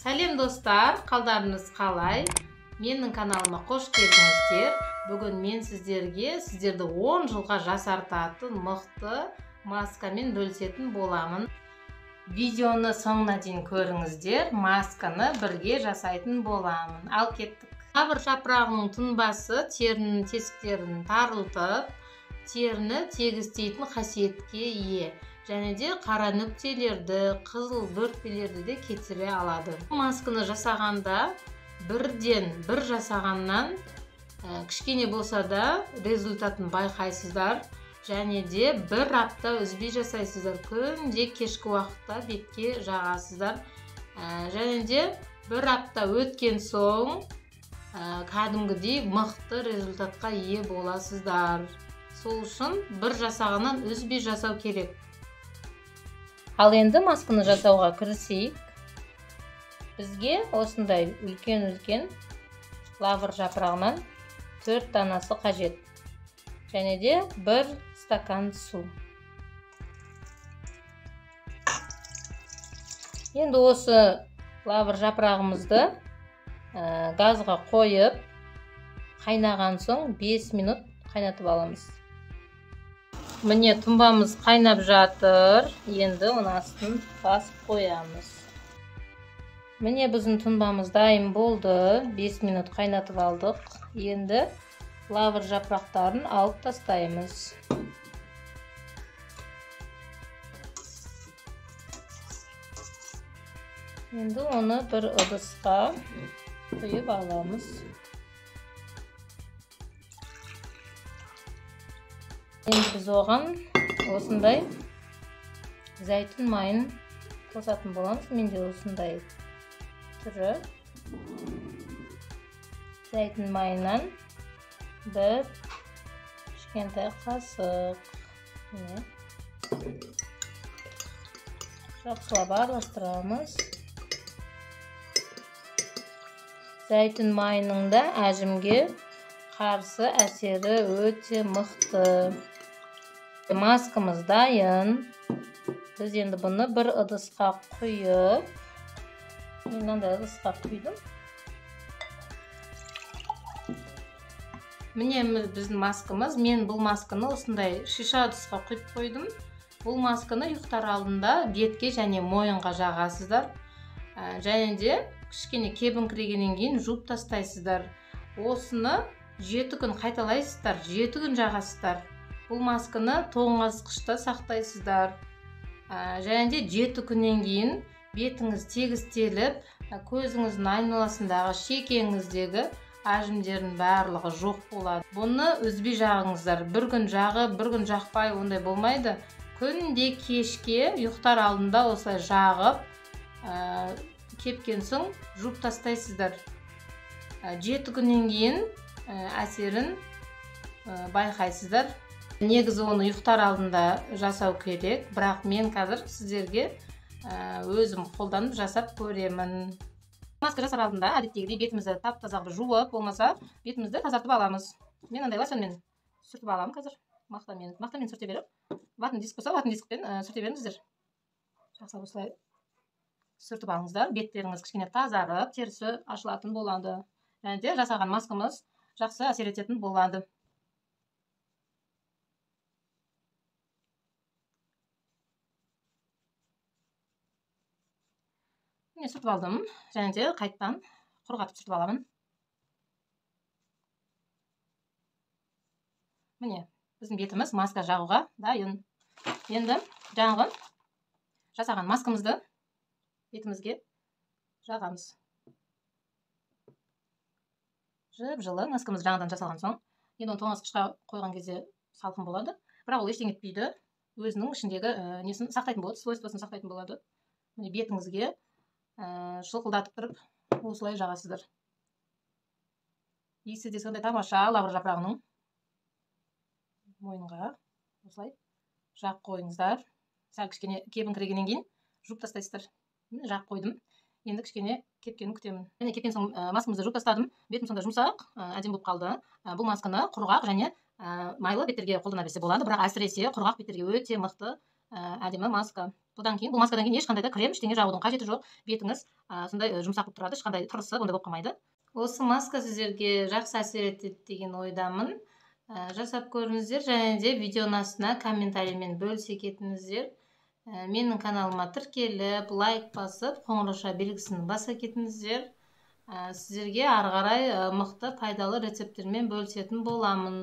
Сәлем достар, қалдарыңыз қалай? Менің каналыма қош келдіңіздер. Бүгін мен сіздерді 10 жылға жасартатын мықты маскамен бөлісетін боламын. Видеоны соңына дейін көріңіздер, масканы бірге жасайтын боламын. Ал кеттік. Лавр жапырағының тұнбасы терінің тесіктерін тарылтып, теріні тегістейтін қасиетке ие. Және де қара нүктелерді, қызыл бөртпелерді де кетіре алады. Масканы жасағанда бір жасағаннан кішкене болса да результатын байқайсыздар. Және де бір апта үзбей жасайсыздар. Күнде кешкі уақытта бетке жағасыздар. Және де бір апта өткен соң кәдімгідей мықты результатқа ие боласыздар. Сол үшін бір жасағаннан үзбей жасау керек. Ал енді масканы жасауға кірісейік. Бізге осындай үлкен лавр жапырағынан 4 данасы қажет. Және де 1 стакан су. Енді осы лавр жапырағымызды газға қойып, қайнаған соң 5 минут қайнатып аламыз. Міне тұнбамыз қайнап жатыр. Енді оның астын басып қоямыз. Міне біздің тұнбамыз дайын болды. 5 минут қайнатып алдық. Енді лавр жапырақтарын алып тастаймыз. Енді оны бір ыдысқа құйып аламыз. Енді біз оған осындай зәйтүн майын қосатын боламыз. Менде осындай түрі. Зәйтүн майынан бір кішкентай қасық. Жақсылап араластырамыз. Зәйтүн майының да әжімге қарсы әсері өте мықты. Маскамыз дайын. Біз енді бұны бір ыдысқа құйып, мен мынандай ыдысқа құйдым. Міне біздің маскамыз. Мен бұл масканы осындай шиша ыдысқа құйып қойдым. Бұл масканы ұйықтар алдында бетке және мойынға жағасыздар. Және де кішкене кебіңкірегеннен кейін жуып тастайсыздар. Осыны 7 күн қайталайсыздар, 7 күн жағасыздар. Бұл масканы тоңазытқышта сақтайсыздар. Және де 7 күннен кейін бетіңіз тегістеліп, көзіңіздің айналасындағы шекеңіздегі әжімдердің барлығы жоқ болады. Бұны үзбей жағыңыздар. Bir күн жағып, бір күн жақпай ондай болмайды. Күнде кешке ұйықтар алдында осылай жағып, кепкен соң жуып тастайсыздар. 7 күннен кейін әсерін байқайсыздар. Негізі оны ұйықтар алдында жасау керек, бірақ мен қазір сіздерге өзім қолданып жасап көремін. Маска жасар алдында әдеттегідей бетімізді тап-таза жуып, болмаса бетімізді тазартып аламыз. Мен андай лосьонмен сүртіп аламын қазір. Мақтамен сүрте беріп, ватный диск болса, ватный дискпен сүрте беріңіздер. Жақсы осылай сүртіп алыңыздар. Беттеріңіз кішкене тазарып, терісі ашылатын болады. Және де жасаған маскамыз жақсы әсер ететін болады. Міне сүртіп алдым. Және де қайттан құрғатып сүртіп аламын. Міне біздің бетіміз маска жағуға дайын. Енді жаңағы жасаған маскамызды бетімізге жағамыз. Жып-жылы маскамыз жаңадан жасалған соң, енді оны тоңазытқышқа қойған кезде салқын болады. Бірақ ол ештеңе етпейді. Өзінің ішіндегі несін сақтайтын болады, свойствосын сақтайтын болады. Міне бетіңізге шылқылдатып тұрып, осылай жағасыздар. Иісі де сондай тамаша лавр жапырағының. Мойынға осылай жақ қойыңыздар. Сәл кішкене кебіңкірегеннен кейін жуып тастайсыздар. Жақ қойдым. Енді кішкене кепкенін күтемін. Және кепкен соң маскамызды жуып тастадым. Бетім сонда жұмсақ, әдемі болып қалды. Бұл масканы құрғақ және майлы беттерге қолдана берсе болады, бірақ әсіресе құрғақ беттерге өте мықты әдемі маска. Бұдан кейін бұл маскадан кейін ешқандай да крем ештеңе жағудың қажеті жоқ. Бетіңіз сондай жұмсақ болып тұрады, ешқандай тырысып ондай болып қалмайды. Осы маска сіздерге жақсы әсер етеді деген ойдамын. Жасап көріңіздер, және де видеоның астына комментариймен бөлісе кетіңіздер. Менің каналыма тіркеліп, лайк басып, қоңыраша белгісін баса кетіңіздер. Сіздерге ары қарай мықты пайдалы рецепттермен бөлісетін боламын.